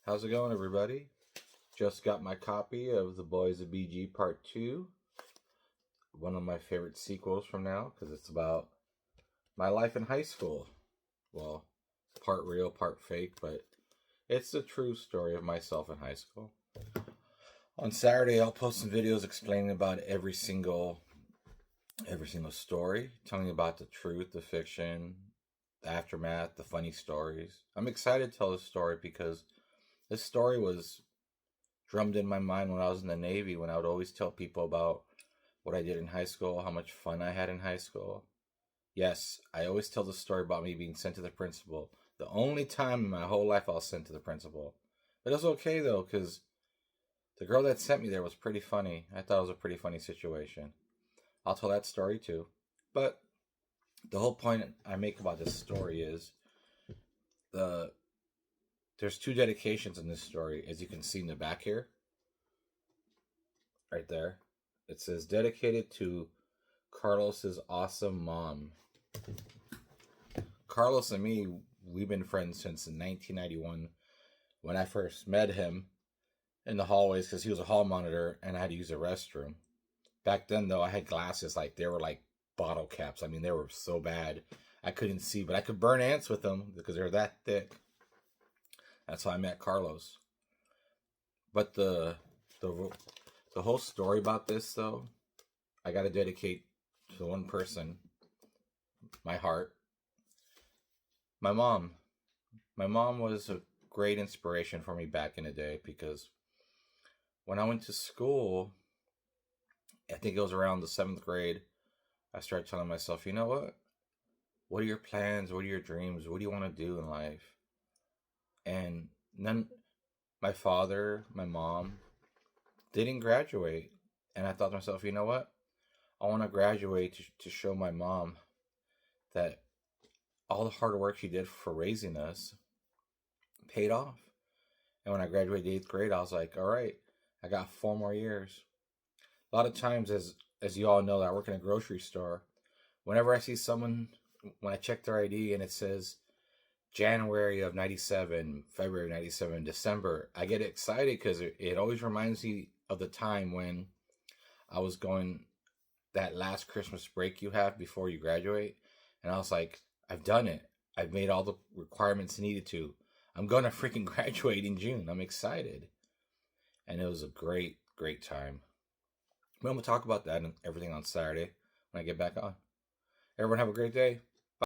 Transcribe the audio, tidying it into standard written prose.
How's it going, everybody? Just got my copy of The Boys of BG Part 2. One of my favorite sequels from now, because it's about my life in high school. Well, part real, part fake, but it's the true story of myself in high school. On Saturday, I'll post some videos explaining about every single story, telling about the truth, the fiction, the aftermath, the funny stories. I'm excited to tell this story because this story was drummed in my mind when I was in the Navy, when I would always tell people about what I did in high school, how much fun I had in high school. Yes, I always tell the story about me being sent to the principal. The only time in my whole life I was sent to the principal. But it was okay, though, because the girl that sent me there was pretty funny. I thought it was a pretty funny situation. I'll tell that story, too. But the whole point I make about this story is there's two dedications in this story, as you can see in the back here. Right there. It says, dedicated to Carlos's awesome mom. Carlos and me, we've been friends since 1991 when I first met him in the hallways because he was a hall monitor and I had to use a restroom. Back then, though, I had glasses they were like bottle caps. I mean, they were so bad. I couldn't see, but I could burn ants with them because they were that thick. That's how I met Carlos. But the whole story about this, though, I got to dedicate to one person, my heart. My mom. My mom was a great inspiration for me back in the day because when I went to school, I think it was around the 7th grade, I started telling myself, you know what? What are your plans? What are your dreams? What do you want to do in life? And then my father, my mom didn't graduate. And I thought to myself, you know what? I want to graduate to show my mom that all the hard work she did for raising us paid off. And when I graduated 8th grade, I was like, all right, I got 4 more years. A lot of times, as you all know, that I work in a grocery store. Whenever I see someone, when I check their ID and it says January of 97, February of 97, December, I get excited because it always reminds me of the time when I was going that last Christmas break you have before you graduate. And I was like, I've done it. I've made all the requirements needed to. I'm going to freaking graduate in June. I'm excited. And it was a great, great time. But I'm going to talk about that and everything on Saturday when I get back on. Everyone have a great day.